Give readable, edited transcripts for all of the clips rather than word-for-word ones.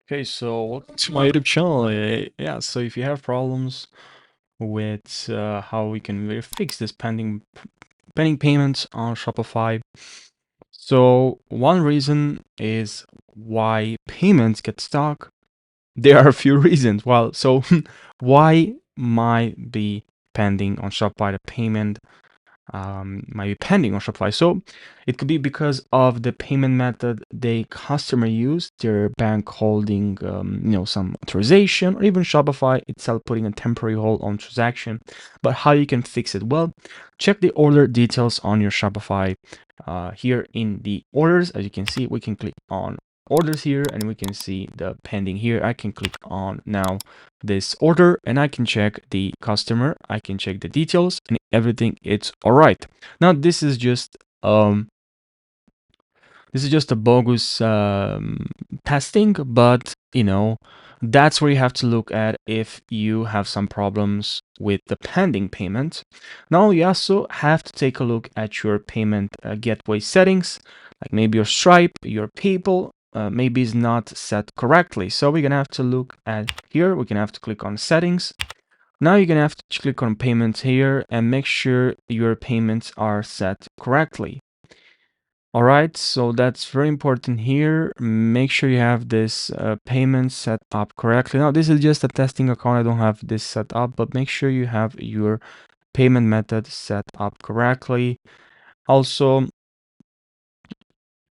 Okay, so welcome to my YouTube channel. Yeah, so if you have problems with how we can really fix this pending payments on Shopify, so one reason is why payments get stuck. There are a few reasons. Well, so why might be pending on Shopify the payment might be pending on Shopify. So it could be because of the payment method the customer used, their bank holding, some authorization, or even Shopify itself putting a temporary hold on transaction. But how you can fix it? Well, check the order details on your Shopify. Here in the orders, as you can see, we can click on orders here and we can see the pending here. I can click on now this order and I can check the customer, I can check the details and everything it's all right. Now this is just a bogus testing, but that's where you have to look at if you have some problems with the pending payment. Now you also have to take a look at your payment gateway settings, like maybe your Stripe, your PayPal, maybe is not set correctly. So we're gonna have to look at here. We're gonna have to click on settings. Now you're gonna have to click on payments here and make sure your payments are set correctly. All right, so that's very important here. Make sure you have this payment set up correctly. Now, this is just a testing account. I don't have this set up, but make sure you have your payment method set up correctly. Also,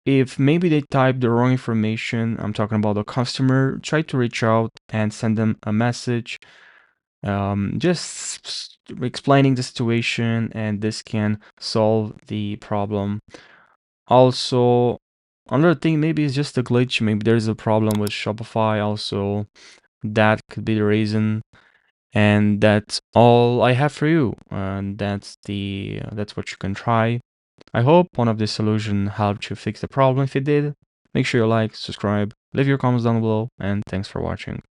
if maybe they type the wrong information, I'm talking about the customer, try to reach out and send them a message, just explaining the situation, and this can solve the problem. Also, another thing, maybe it's just a glitch. Maybe there's a problem with Shopify. Also, that could be the reason. And that's all I have for you. And that's what you can try. I hope one of the solution helped you fix the problem. If it did, make sure you like, subscribe, leave your comments down below, and thanks for watching.